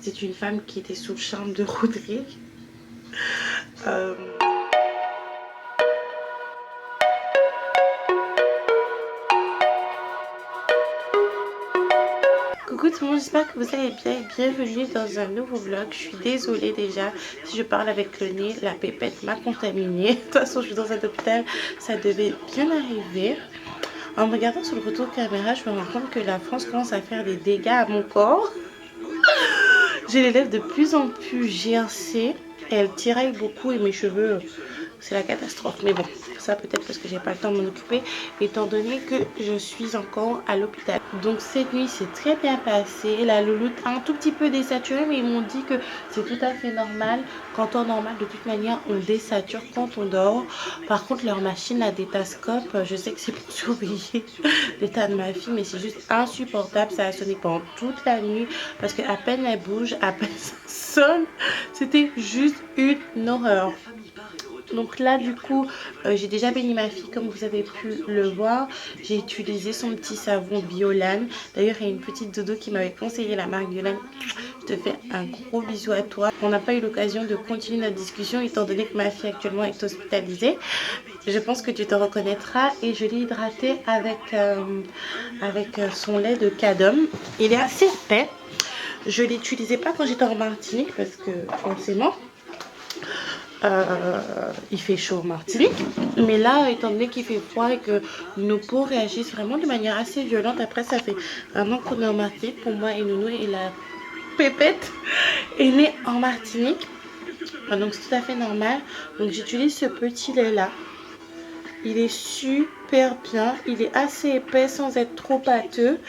C'est une femme qui était sous le charme de Rodrigue. Coucou tout le monde, j'espère que vous allez bien et bienvenue dans un nouveau vlog. Je suis désolée déjà si je parle avec le nez, la pépette m'a contaminée. De toute façon je suis dans un hôpital, ça devait bien arriver. En me regardant sur le retour caméra, je me rends compte que la France commence à faire des dégâts à mon corps. J'ai les lèvres de plus en plus gercées et elles tiraillent beaucoup et mes cheveux, c'est la catastrophe. Mais bon, ça peut-être parce que j'ai pas le temps de m'en occuper étant donné que je suis encore à l'hôpital. Donc cette nuit c'est très bien passé. La louloute a un tout petit peu désaturé, mais ils m'ont dit que c'est tout à fait normal. Qu'en temps normal, de toute manière, on désature quand on dort. Par contre, leur machine à détascope, je sais que c'est pour surveiller l'état de ma fille, mais c'est juste insupportable. Ça a sonné pendant toute la nuit parce qu'à peine elle bouge, à peine ça sonne. C'était juste une horreur. Donc là du coup j'ai déjà béni ma fille comme vous avez pu le voir. J'ai utilisé son petit savon Biolan. D'ailleurs il y a une petite dodo qui m'avait conseillé la marque Biolan. Je te fais un gros bisou à toi. On n'a pas eu l'occasion de continuer notre discussion étant donné que ma fille actuellement est hospitalisée. Je pense que tu te reconnaîtras et je l'ai hydratée avec son lait de Cadom. Il est assez épais. Je ne l'utilisais pas quand j'étais en Martinique parce que forcément il fait chaud en Martinique, mais là étant donné qu'il fait froid et que nos peaux réagissent vraiment de manière assez violente, après ça fait un an qu'on est en Martinique pour moi et Nounou, et la pépette est née en Martinique, donc c'est tout à fait normal. Donc j'utilise ce petit lait là, il est super bien, il est assez épais sans être trop pâteux,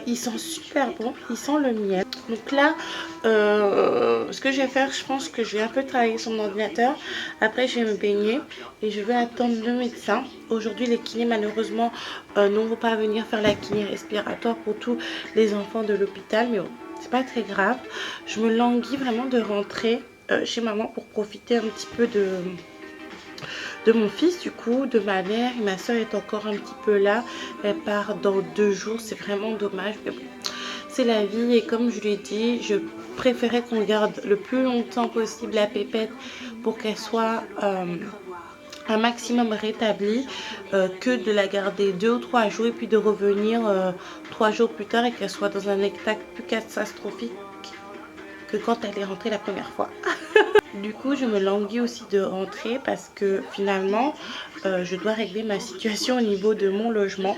il sent super bon, il sent le miel. Donc là ce que je vais faire, je pense que je vais un peu travailler sur mon ordinateur. Après je vais me baigner et je vais attendre le médecin. Aujourd'hui les kinés malheureusement ne vont pas venir faire la kiné respiratoire pour tous les enfants de l'hôpital, mais bon, c'est pas très grave. Je me languis vraiment de rentrer chez maman pour profiter un petit peu de mon fils, du coup, de ma mère. Et ma soeur est encore un petit peu là, elle part dans 2 jours, c'est vraiment dommage, mais bon, c'est la vie. Et comme je lui ai dit, je préférais qu'on garde le plus longtemps possible la pépette pour qu'elle soit un maximum rétablie, que de la garder 2 ou 3 jours et puis de revenir 3 jours plus tard et qu'elle soit dans un état plus catastrophique que quand elle est rentrée la première fois. Du coup je me languis aussi de rentrer parce que finalement je dois régler ma situation au niveau de mon logement.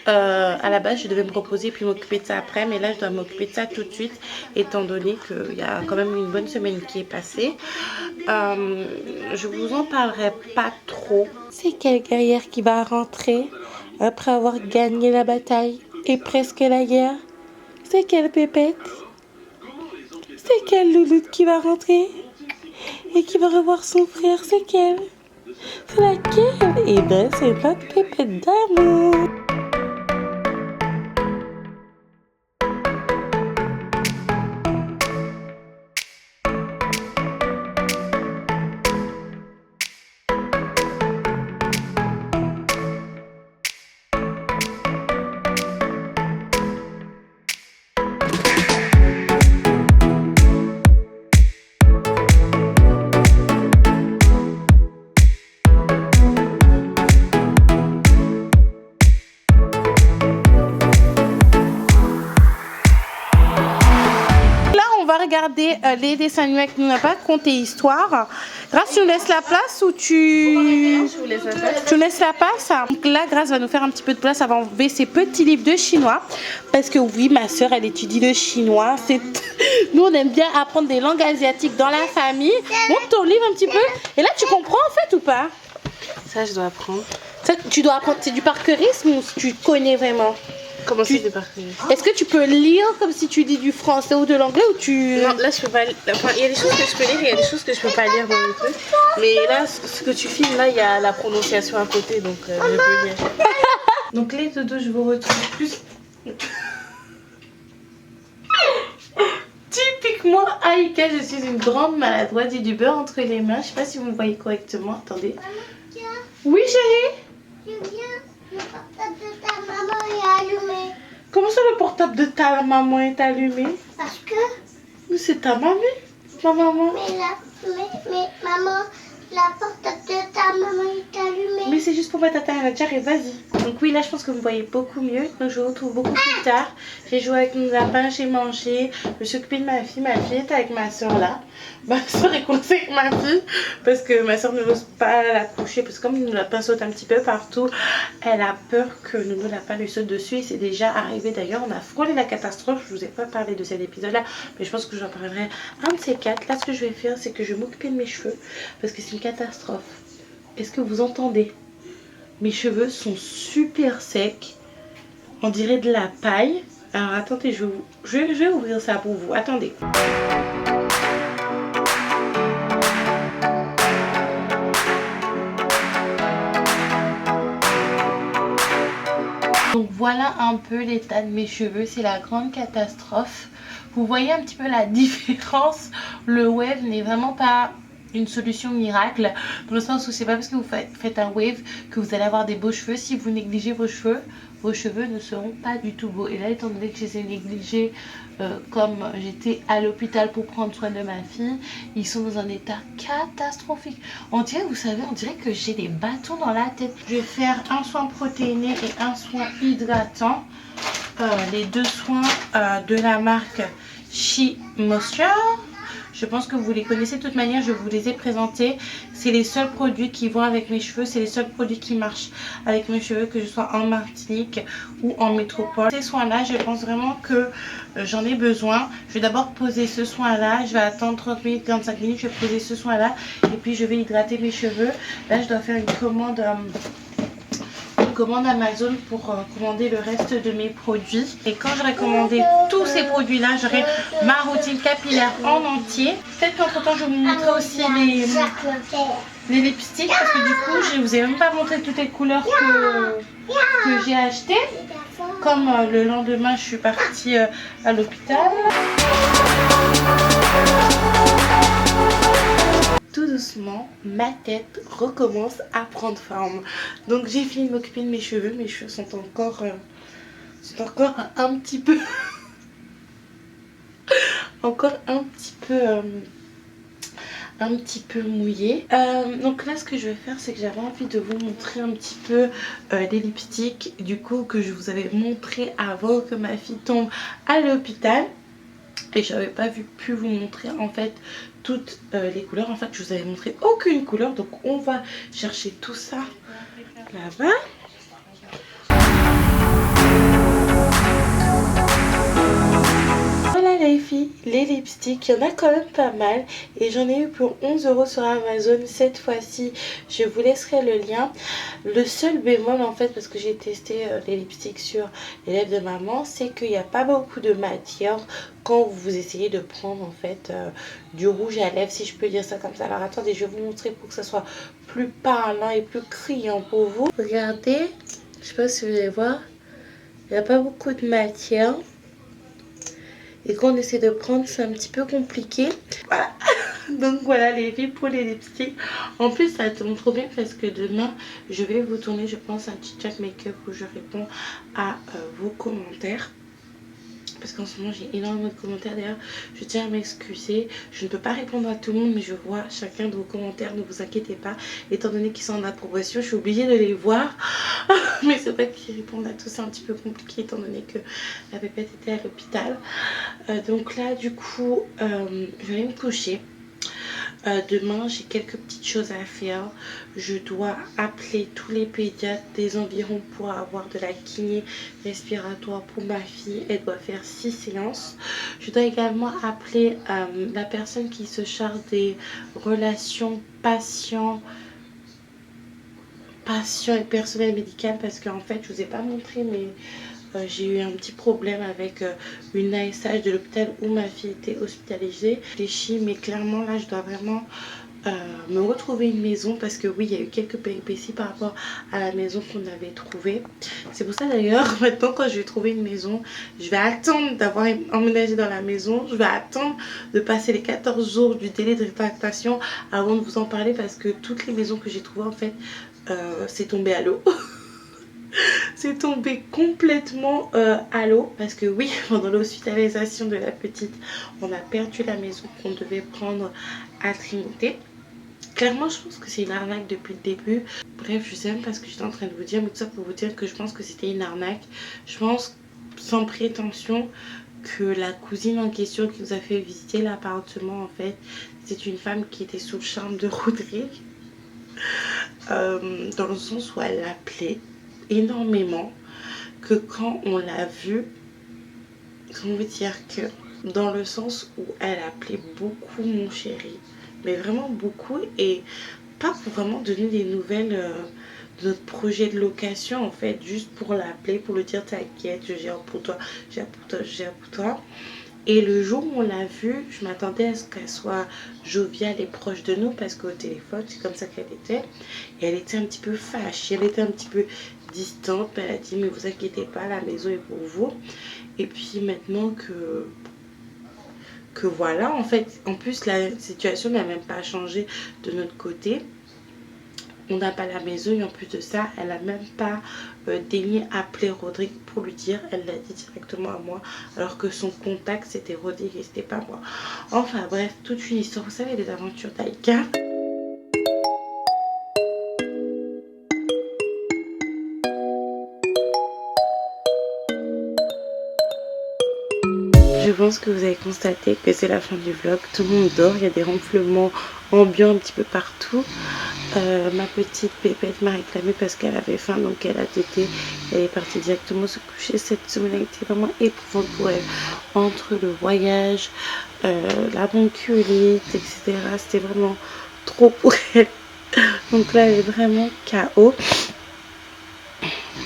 À la base je devais me reposer puis m'occuper de ça après, mais là je dois m'occuper de ça tout de suite étant donné qu'il y a quand même une bonne semaine qui est passée. Je vous en parlerai pas trop. C'est quelle guerrière qui va rentrer après avoir gagné la bataille et presque la guerre? C'est quelle pépette? C'est quelle louloute qui va rentrer et qui va revoir son frère? C'est quelle? C'est laquelle? Eh ben c'est notre pépette d'amour. Regarder les dessins animés que nous n'avons pas conté histoire. Grace, tu nous laisses la place ou tu laisses la place? Donc là, Grace va nous faire un petit peu de place. Elle va enlever ses petits livres de chinois. Parce que oui, ma soeur, elle étudie le chinois. Nous, on aime bien apprendre des langues asiatiques dans la famille. Montre ton livre un petit peu. Et là, tu comprends en fait ou pas? Ça, je dois apprendre. Ça, tu dois apprendre. C'est du parcourisme ou tu connais vraiment? Comment c'est du parcourisme? Est-ce que tu peux lire comme si tu dis du français ou de l'anglais ou tu... Non, là je peux pas. Enfin, il y a des choses que je peux lire et il y a des choses que je peux pas lire dans le truc. Mais là, ce que tu filmes, là, il y a la prononciation à côté, donc je peux lire. Donc les dodos, je vous retrouve plus... Typiquement Aïka, je suis une grande maladroite, j'ai du beurre entre les mains. Je sais pas si vous me voyez correctement, attendez. Oui chérie? Le portable de ta maman est allumé. Comment ça le portable de ta maman est allumé? Parce que... Mais c'est ta mamie, ma maman. Mais maman, la porte de ta maman est allumée. Mais c'est juste pour mettre ta taille à la jarre et vas-y. Donc oui, là je pense que vous voyez beaucoup mieux. Donc je vous retrouve beaucoup plus tard. J'ai joué avec mon lapin, j'ai mangé. Je me suis occupée de ma fille. Ma fille est avec ma soeur là. Ma soeur est coincée avec ma fille parce que ma soeur ne n'ose pas la coucher. Parce que comme le lapin saute un petit peu partout, elle a peur que Nounou lapin lui saute dessus. Et c'est déjà arrivé d'ailleurs. On a frôlé la catastrophe. Je vous ai pas parlé de cet épisode là. Mais je pense que j'en parlerai un de ces quatre. Là ce que je vais faire, c'est que je vais m'occuper de mes cheveux. Parce que c'est une catastrophe. Est-ce que vous entendez? Mes cheveux sont super secs. On dirait de la paille. Alors attendez, je vais ouvrir ça pour vous. Attendez. Donc voilà un peu l'état de mes cheveux. C'est la grande catastrophe. Vous voyez un petit peu la différence. Le wave n'est vraiment pas une solution miracle, dans le sens où c'est pas parce que vous faites un wave que vous allez avoir des beaux cheveux. Si vous négligez vos cheveux ne seront pas du tout beaux. Et là, étant donné que je les ai négligés comme j'étais à l'hôpital pour prendre soin de ma fille, ils sont dans un état catastrophique. On dirait, vous savez, on dirait que j'ai des bâtons dans la tête. Je vais faire un soin protéiné et un soin hydratant. Les deux soins de la marque She Moisture. Je pense que vous les connaissez de toute manière, je vous les ai présentés. C'est les seuls produits qui vont avec mes cheveux, c'est les seuls produits qui marchent avec mes cheveux, que je sois en Martinique ou en métropole. Ces soins-là, je pense vraiment que j'en ai besoin. Je vais d'abord poser ce soin-là, je vais attendre 30 minutes, 45 minutes, je vais poser ce soin-là et puis je vais hydrater mes cheveux. Là, je dois faire une commande Amazon pour commander le reste de mes produits. Et quand j'aurai commandé tous ces produits là, j'aurai ma routine capillaire en entier. Peut-être qu'entre temps je vous montrerai aussi les lipsticks, parce que du coup je vous ai même pas montré toutes les couleurs que j'ai achetées. Comme le lendemain je suis partie à l'hôpital. Tout doucement, ma tête recommence à prendre forme. Donc j'ai fini de m'occuper de mes cheveux. Mes cheveux sont encore un petit peu un petit peu mouillés. Donc là ce que je vais faire, c'est que j'avais envie de vous montrer un petit peu les lipsticks du coup que je vous avais montré avant que ma fille tombe à l'hôpital. Et j'avais pas pu vous montrer en fait toutes les couleurs. En fait je vous avais montré aucune couleur. Donc on va chercher tout ça là-bas. Voilà les filles, les lipsticks, il y en a quand même pas mal et j'en ai eu pour 11 € sur Amazon. Cette fois-ci je vous laisserai le lien. Le seul bémol en fait, parce que j'ai testé les lipsticks sur les lèvres de maman, c'est qu'il n'y a pas beaucoup de matière quand vous essayez de prendre en fait du rouge à lèvres, si je peux dire ça comme ça. Alors attendez, je vais vous montrer pour que ça soit plus parlant et plus criant pour vous. Regardez, je sais pas si vous allez voir, il n'y a pas beaucoup de matière. Et quand on essaie de prendre, c'est un petit peu compliqué. Voilà. Donc voilà les filles pour les lipsticks. En plus ça tombe trop bien parce que demain je vais vous tourner, je pense, un petit chat make-up où je réponds à vos commentaires. Parce qu'en ce moment j'ai énormément de commentaires. D'ailleurs je tiens à m'excuser, je ne peux pas répondre à tout le monde, mais je vois chacun de vos commentaires, ne vous inquiétez pas. Étant donné qu'ils sont en approbation, je suis obligée de les voir. Mais c'est vrai qu'ils répondent à tous, c'est un petit peu compliqué étant donné que la pépette était à l'hôpital. Donc là du coup je vais aller me coucher. Demain j'ai quelques petites choses à faire. Je dois appeler tous les pédiatres des environs pour avoir de la kiné respiratoire pour ma fille. Elle doit faire 6 séances. Je dois également appeler la personne qui se charge des relations patient et personnel médical, parce qu'en fait je vous ai pas montré, mais j'ai eu un petit problème avec une ASH de l'hôpital où ma fille était hospitalisée. Je réfléchis, mais clairement là je dois vraiment me retrouver une maison, parce que oui il y a eu quelques péripéties par rapport à la maison qu'on avait trouvée. C'est pour ça d'ailleurs maintenant quand je vais trouver une maison, je vais attendre d'avoir emménagé dans la maison. Je vais attendre de passer les 14 jours du délai de rétractation avant de vous en parler, parce que toutes les maisons que j'ai trouvées en fait c'est tombé à l'eau. c'est tombé complètement à l'eau. Parce que oui, pendant l'hospitalisation de la petite, on a perdu la maison qu'on devait prendre à Trinité. Clairement, je pense que c'est une arnaque depuis le début. Bref, je sais même pas ce que j'étais en train de vous dire, mais tout ça pour vous dire que je pense que c'était une arnaque. Je pense, sans prétention, que la cousine en question qui nous a fait visiter l'appartement, en fait, c'est une femme qui était sous le charme de Rodrigue. Dans le sens où elle l'appelait énormément, que quand on l'a vue, comment vous dire, que dans le sens où elle appelait beaucoup mon chéri, mais vraiment beaucoup, et pas pour vraiment donner des nouvelles de notre projet de location, en fait, juste pour l'appeler, pour lui dire t'inquiète, je gère pour toi, je gère pour toi, je gère pour toi. Et le jour où on l'a vue, je m'attendais à ce qu'elle soit joviale et proche de nous, parce qu'au téléphone, c'est comme ça qu'elle était. Et elle était un petit peu fâchée, elle était un petit peu distante. Elle a dit mais vous inquiétez pas, la maison est pour vous. Et puis maintenant que voilà, en fait, en plus la situation n'a même pas changé de notre côté. On n'a pas la maison et en plus de ça, elle n'a même pas daigné appeler Rodrigue pour lui dire. Elle l'a dit directement à moi, alors que son contact c'était Rodrigue et c'était pas moi. Enfin bref, toute une histoire. Vous savez, les aventures d'Aïka. Je pense que vous avez constaté que c'est la fin du vlog. Tout le monde dort, il y a des ronflements ambiants un petit peu partout. Ma petite pépette m'a réclamé parce qu'elle avait faim, donc elle a tété. Elle est partie directement se coucher. Cette semaine a été vraiment éprouvante pour elle. Entre le voyage, la bronchiolite, etc. C'était vraiment trop pour elle. Donc là, elle est vraiment KO.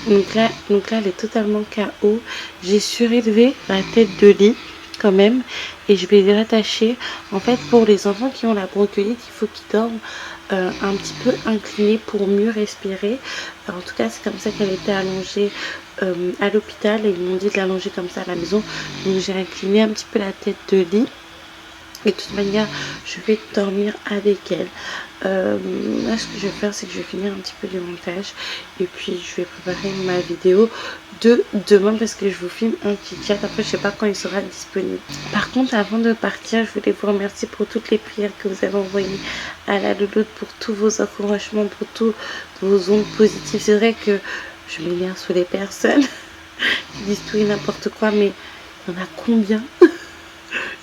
Donc là, elle est totalement KO. J'ai surélevé la tête de lit quand même et je vais les rattacher. En fait, pour les enfants qui ont la bronchiolite, il faut qu'ils dorment un petit peu inclinés pour mieux respirer. Alors, en tout cas, c'est comme ça qu'elle était allongée à l'hôpital et ils m'ont dit de l'allonger comme ça à la maison. Donc j'ai incliné un petit peu la tête de lit. Et de toute manière, je vais dormir avec elle. Là, ce que je vais faire, c'est que je vais finir un petit peu le montage. Et puis, je vais préparer ma vidéo de demain parce que je vous filme un petit chat. Après, je sais pas quand il sera disponible. Par contre, avant de partir, je voulais vous remercier pour toutes les prières que vous avez envoyées à la louloute, pour tous vos encouragements, pour tous vos ondes positives. C'est vrai que je m'énerve sur les personnes qui disent tout et n'importe quoi, mais il y en a combien?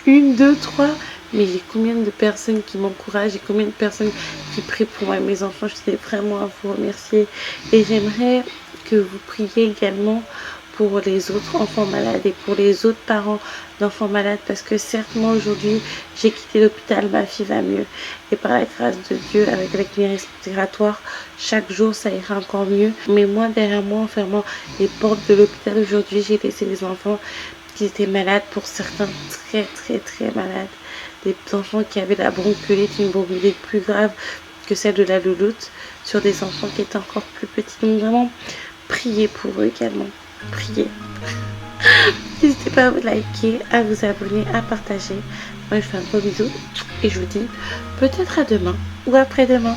1, 2, 3, mais j'ai combien de personnes qui m'encouragent, j'ai combien de personnes qui prient pour moi et mes enfants. Je tenais vraiment à vous remercier et j'aimerais que vous priez également pour les autres enfants malades et pour les autres parents d'enfants malades, parce que certes moi aujourd'hui j'ai quitté l'hôpital, ma fille va mieux et par la grâce de Dieu avec les respiratoires chaque jour ça ira encore mieux, mais moi derrière moi en fermant les portes de l'hôpital aujourd'hui j'ai laissé les enfants qui étaient malades, pour certains très malades, des enfants qui avaient la bronchiolite, une bronchiolite plus grave que celle de la louloute, sur des enfants qui étaient encore plus petits. Donc vraiment, priez pour eux également, priez. N'hésitez pas à vous liker, à vous abonner, à partager. Moi je fais un gros bisou et je vous dis peut-être à demain ou après-demain.